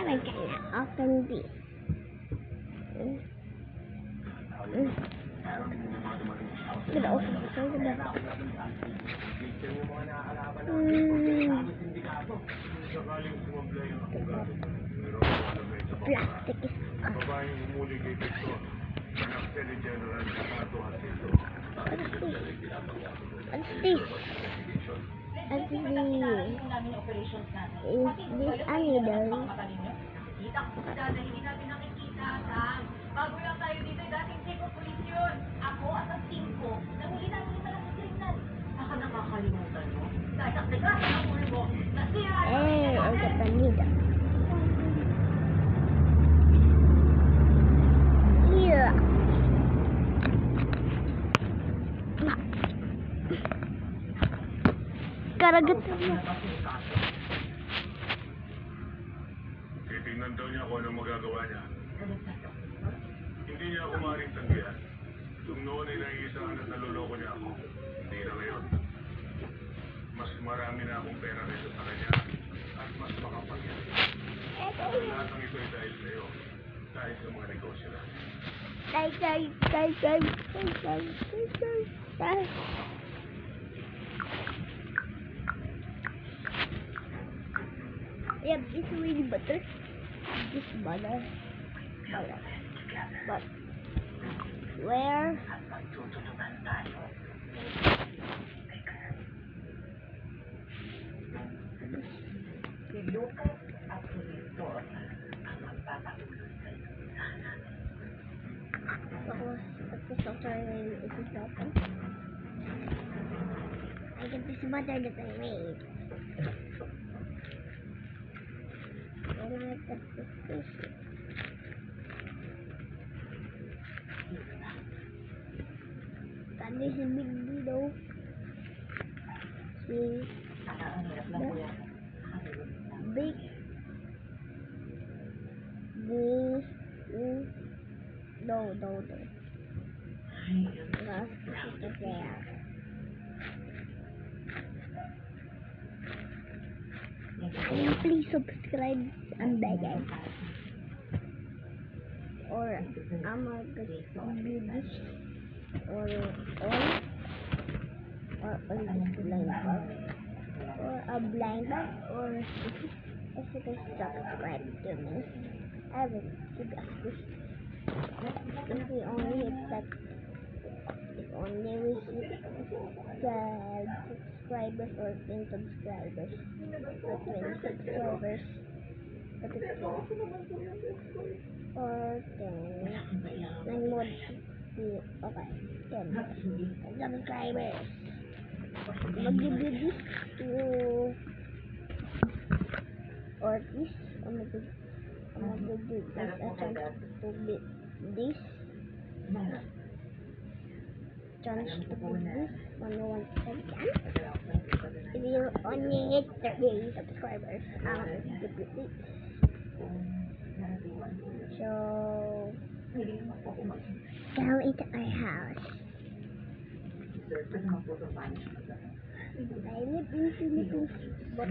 we're gonna open this. Gonna open this. Plastic is What's this? Is this a needle? Bago lang tayo dito, dating chief of police yun. Ako at ang team ko, nahuli namin yung malaki kriminal. Baka nakakalimutan mo. Dahil ang tigas ng ulo mo, nasira I got the needle. Yeah. Karagat. Titingnan daw niya kung anong magagawa niya. Hindi niya ako maaaring tanggihan. Nung noon ay naiisahan at naluloko niya ako. Hindi na ngayon. Mas marami na akong pera kaysa sa kanya at mas makapangyari. Lahat ng ito ay dahil sa iyo. Dahil sa mga negosyo natin. Yep, it's really butter. This butter. But where? I get this butter that I made. And I got this fish. Got this big needle. See? Big. This. No. Let's put it there. And please subscribe and begging. Or I'm gonna do this or this blind box or a blind box or if you can subscribe to me, I will give us this. If we only hit that, if only we hit subscribers or 10 subscribers or 20 subscribers or 10 9 more. Okay, 10 subscribers. I'm gonna give you this to or this. I'm gonna give this a chance to be this. Chance to be this 1 second. If you only hit 30 subscribers, I'll give you this. So come into our house. I live in Philippines, but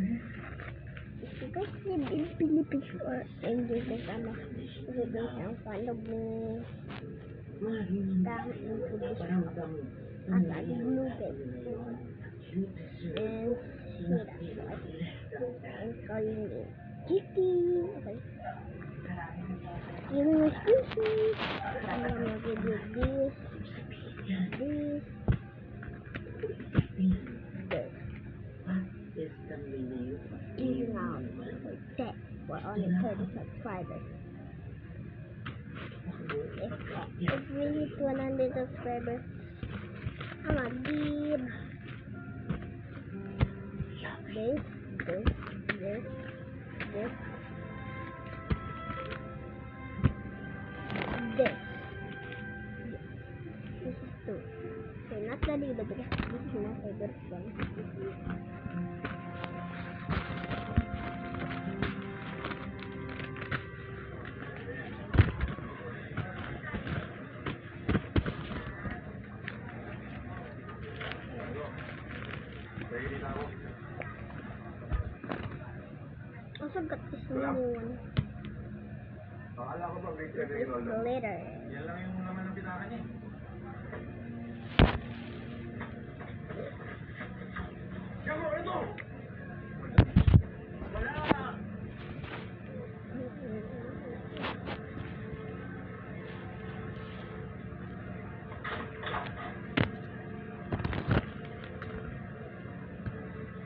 if you guys live in Philippines or in this Philippines and follow me, come into this house as a global and see that and calling me Kitty. Okay. Give me excuses. I'm gonna give you this. Even now, we're only 30 subscribers. If we hit 100 subscribers, I'm gonna give this. This is 2. So not the little because this is my favorite one. Also got this new one. Akala ko ba big This is glitter. Yan lang yung naman ng pitaka niya. Yan mo, ito! Wala!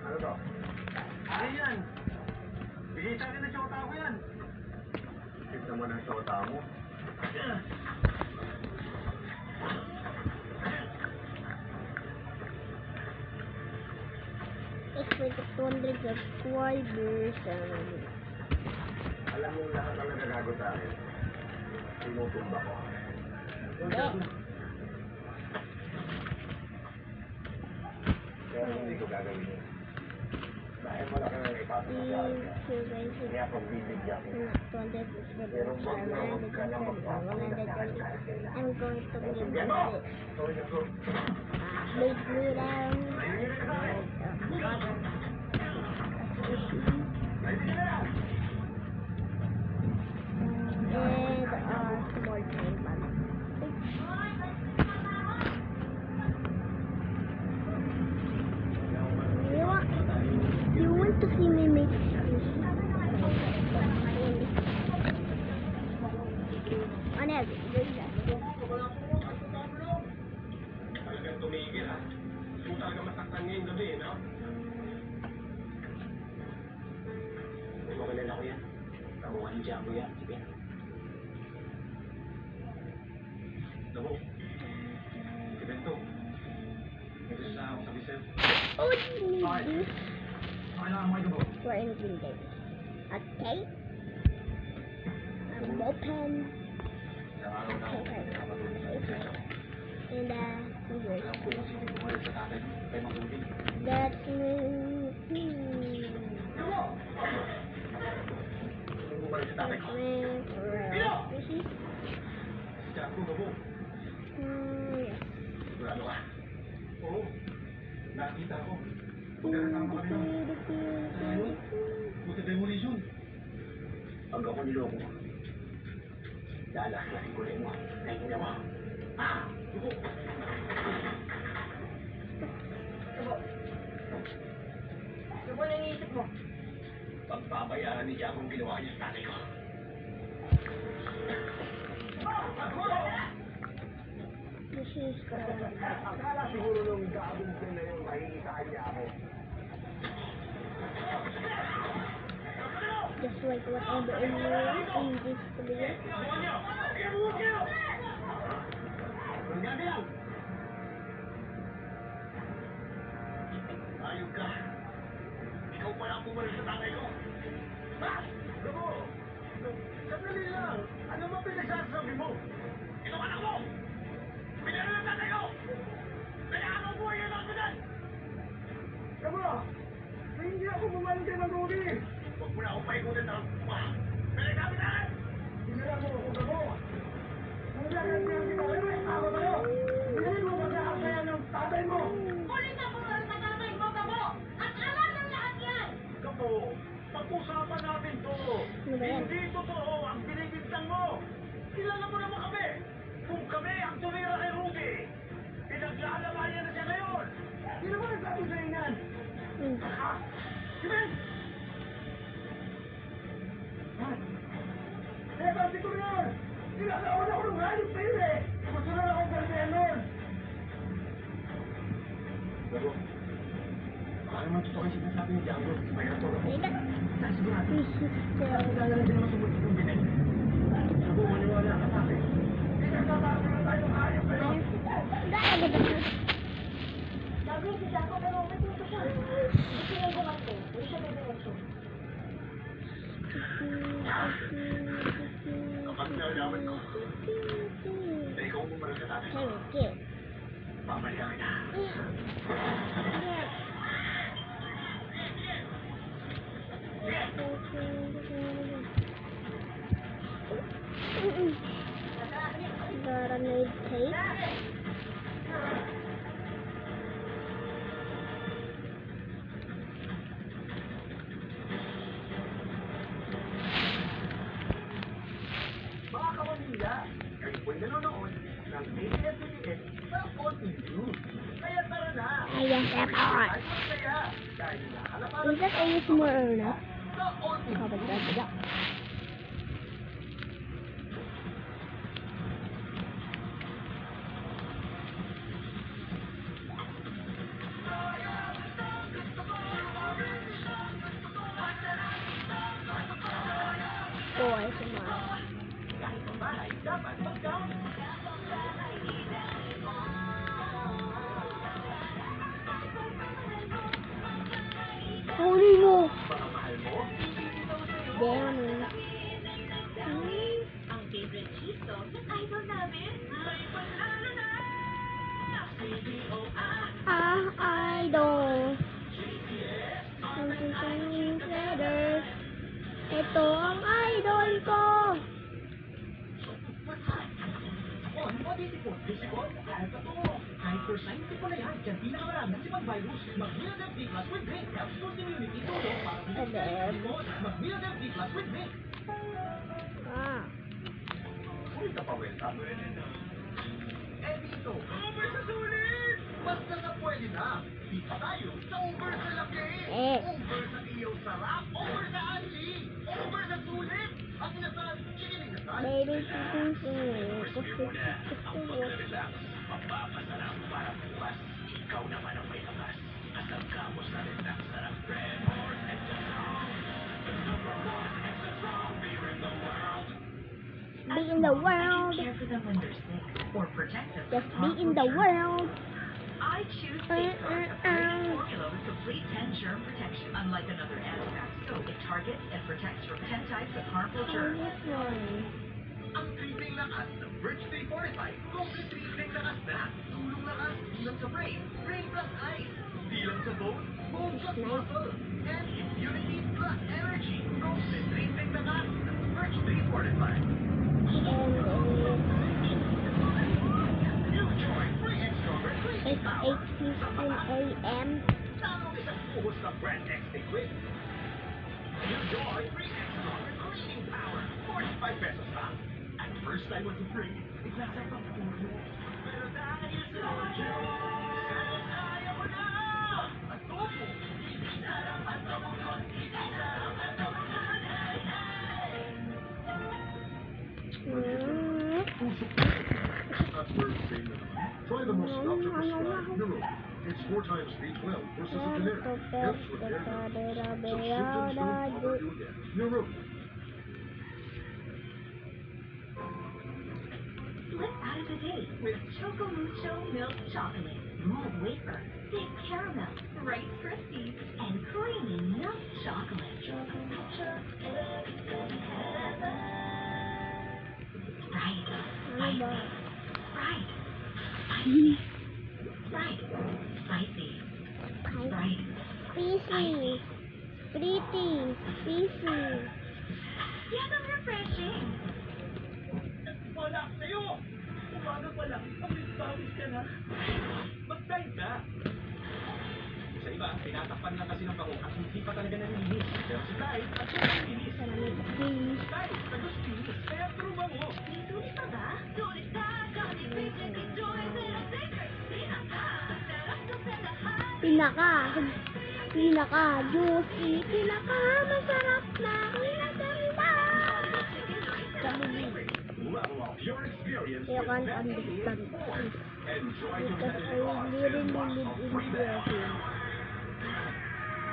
Ano to? Ano yan? Bigay sa akin ng shota ko yan. Bigay naman ng shota mo. It's like 200 subscribers. Alam mo lahat ang nagagago sa akin. Tinutumba ko. Hindi. Pero hindi ko gagawin yun. Dahil malaki na ipasok sa akin. Kaya kung bibigyan ko. 200 subscribers. 120. I'm going to give this. Make me down. And small train bag. You want to see me make this? Ano yan? Talagang tumigil ha. Yung talaga masaktan ngayong gabi, no? May magalala ko yan. Nakuha ni Diabo yan. Sige. Dabo. Si Bento. May gusto na akong sabi sa'yo. Oh, you need this. Kailangan mo ito po. For anything, baby. Okay? A ball pen. Ilang araw na ako nakapatulong sa'yo. And scissors. Alam ko kung sino bumalik sa tatay mo. Kay Magdudin. That's me. Sino bumalik sa tatay ko? Fishy. Si Diabo, Dabo. Yes. Sigurado ka? Oo. Nakita ko. Magkakasama kami nun. Ayun. Buti demolition. Pag ako niloko mo, lalaklasin ko rin mo. Ngayon niya mo. Ha? Dugo! Ano ba nangiisip mo? Pagbabayaran ni Diabo ang ginawa niya sa tatay ko. This is Akala siguro nung gabong ko na yun, makikita niya ako. just like whatever in this video. Ayun ka. Ikaw pala ang bumalik sa tatay ko. Ha? Gabo! Sandali lang. Ano ba pinagsasabi mo? Ito anak mo! Pinero ng tatay ko! Kailangan mo buhay yun ang ganun! Gabo! Hindi ako bumalik kay Magdudi! Huwag mo na akong paikutin ng pinagsabi na rin! Hindi na ako Gabo! Kung lahat niya ang ginawa, ako tayo! Hindi mo magkakasaya ng tatay mo! Kulit na bumalik sa tatay mo, Gabo! At alam ng lahat yan! Gabo, pag-usapan natin to. Ano ba yan? Hindi totoo ang binibintang mo. Kilala mo naman kami. Kung kami ang tumira kay Rudy, pinaglalabayan na siya ngayon. Sino ba nagsabi sa inyan? Ha? Si Ben? Ha? Eh, kasi ko yan. Tinatawag ako ng hayop na yun eh. Gusto na akong garbihan nun. Gabo, baka naman totoo yung sinasabi ni Django. Mayroon to. Wait up. Dahil sigurado. This is still. Kailangan din naman sumunod yung binig. Gabo, maniwala ka sa akin. Pinagkatawa na tayong hayop kayo. Gagawin si Jaco, pero matuto siya. Gusto niya gumasto. Hindi siya gumasto. Kapag nalaman ko, na ikaw bumalik sa tatay ko, Thank you. pabalikan kita. Gotta need tape. apo'y nanonood ng ABS-CBN sa All News. Kaya tara na! Ayan, Pepper. Ay masaya dahil nakalaparan Is that ASMR or not? sa All News. Kapag nasa po, ASMR. Kahit ang bahay, dapat magkawin. Huli mo! Mga mahal mo, Damn. Ang favorite cheese sauce ng idol namin, may panalo na! Idol. Something better. Ito ang idol ko. Oh, ano ba disipon? Disipon? Kahit totoo. Kahit for science ko na yan, dyan pinakamarami si Mag-Virus. Mag-Meal D Plus with Zinc. Helps boost immunity tulong para Mag-Meal D Plus with Zinc. Ah. Ulit na pawenta. Eh dito, over sa sulit! Basta na pwede na. Di pa tayo sa over sa laki. Over sa iyaw sarap. Over sa anli. Over sa sulit. At sinasabi, chikinig na tayo. Baby, gusto Mapapasarap para bukas. Ikaw naman ang may lakas. Asal ka mo sa relax sarap bread. be in the world. Care for them when they're sick or protect them Just from be in the harmful germs. world. I choose Safeguard, a great formula with complete 10 germ protection. Unlike another antibac soap, it targets and protects from 10 types of harmful germs. This one. Ang tripling lakas ng Birch 345. Complete tripling lakas na. Tulong lakas, bilang sa brain plus ice. Bilang sa bone plus muscle. And immunity plus energy. Complete tripling lakas ng Birch 345. New Joy, free and stronger cleaning It's power. 8:15 a.m. Lalong isang puhos ng Brand X Liquid. New Joy, free and stronger cleaning power. 45 pesos lang. At first time mo to free, iglasa pa po. Pero dahil sa Joy, sana kaya mo na. Adobo. Sarap adobo ko. Sarap adobo ko. That's birthday minimum. Try the most doctor-prescribed Neuro. It's 4 times B12 versus a generic. Helps with hair growth. So symptoms don't bother you again. Neuro. Flip out of the day with Choco Mucho Milk Chocolate. Smooth wafer, thick caramel, Rice Krispies, and creamy milk chocolate. Right, spicy, right, spicy, right, spicy, right, Spicy. Pretty. Spicy. yan ang refreshing. Wala sa'yo! Umaga pa lang, pawis ka na. Mag-time ka! Sa iba, tinatakpan lang kasi ng pako at hindi pa talaga nalilinis. Pero si Tay, at siya nalilinis. Salamat, Tay, tagus-linis, kaya truba mo. May sulit pa ba? Sulit ka, Johnny Bridget, enjoy their secret. Pinaka juicy, pinaka masarap na pinaganda. Level up your experience You with can't Net understand Sports. Enjoy because competitive I odds really and watch live a in free bet.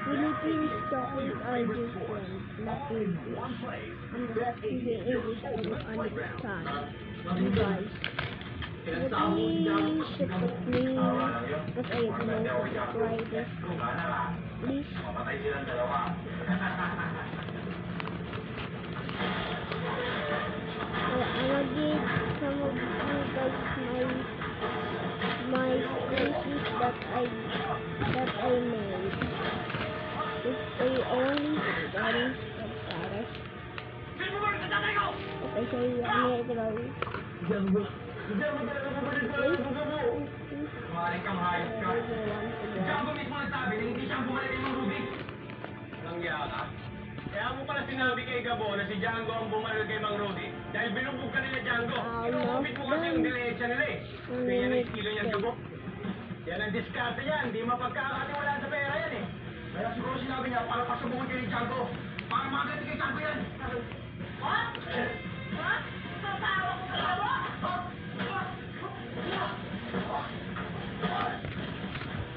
Philippines chocolates are different, not All in English. one place. And Bet that's the 80, your English will ultimate playground. understand. You guys, please support me because I have no subscribers. Please. I'll give some of you guys my species that I made. If I only study subscribers. If I say I'm going Kumain kang hayop ka. Diyan mo mismo nagsabi na hindi siyang bumalik ng Rubik. Langya ka? Kaya mo pala sinabi kay Gabo na si Django ang bumaril kay Mang Rudy dahil binugbog ka nila Django. Kinukupit mo kasi yung dilensya nila eh. Kaya yan ang estilo niya dugo. Yan ang diskarte niya, hindi mapagkakatiwalaan sa pera yan eh. Kaya siguro sinabi niya para pasubungin kay Django. Para magalit kay Django yan. What? Ha? Tatawa ko sa labo?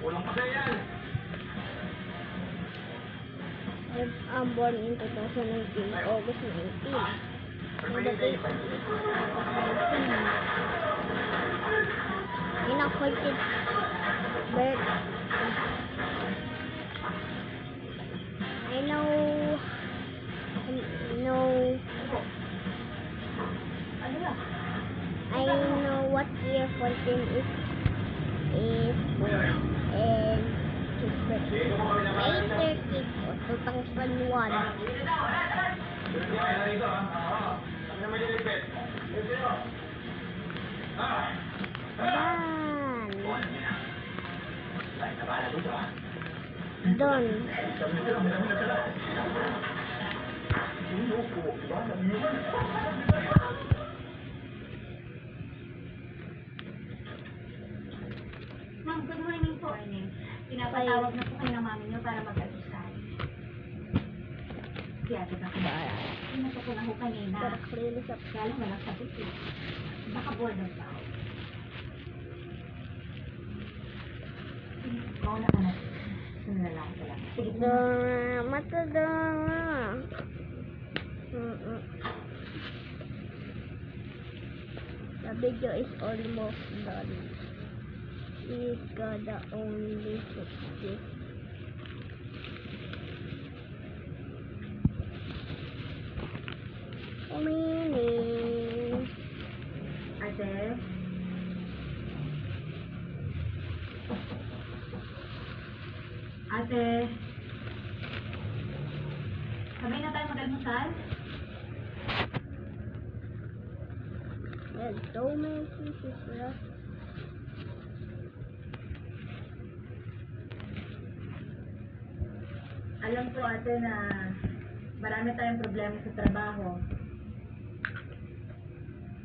Walang pasaya yan. I'm born in 2019, August 19. Inakwaited birth. I know Ano na? I know what year 14 is for, and his birthday. May 30 po, 2001. Hindi kaya na rito ha. Oo. Kami na malilipit. Yes, sir. Ah. Ayan. Alam niyo na. Tayo na bahala dito ha. Don. Sabi na sila, marami na sila. Sino po? Diba? Nag-iwan. Ma'am, good morning po. Pinapatawag na po kayo ng mami niyo para mag-almusal. Si ate ba? Pinasa ko na ho kanina. Really sa Kaya lang walang sagot eh. Baka bored ang tao. Mauna ka na. Sunlalaki ka lang. Sige po. matadama. The video is almost done. We gotta only fix this. Meaning. Ate? Ate? Sabay na tayo mag-almusal? There's so many pieces left. Alam ko ate na marami tayong problema sa trabaho.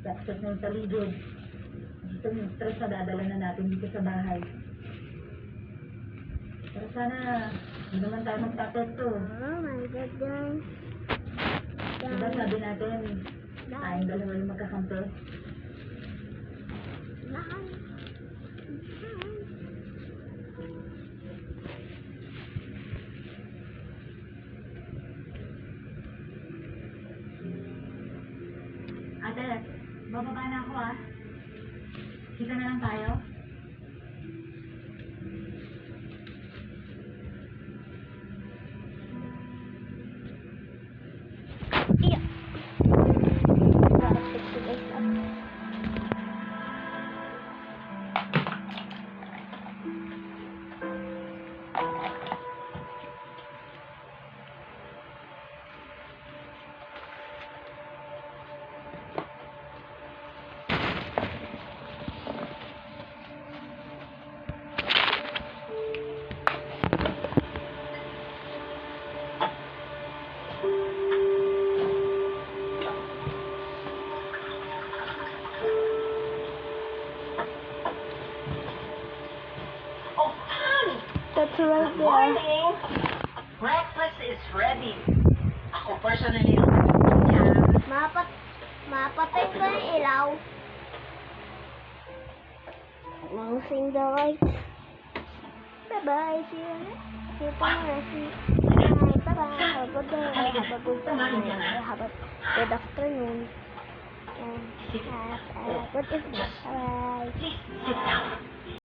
Tapos ng paligid. Dito yung stress na dadala na natin dito sa bahay. Pero sana hindi naman tayo magpapekto. Oh my god, guys. Diba sabi natin, tayong dalawa yung magkakampi? Ate, bababa na ako ah. Kita na lang tayo. Yeah. Gotta fix the guys up. Oh, honey! That's right Good there. morning! Breakfast is ready. Ako personally, Mapatay ko yung ilaw. Mousing the lights. Bye-bye. See you next. Kita na si. Bye-bye. Have a good day. Have a good day. Have a good afternoon. And have a good evening. Bye. please sit down.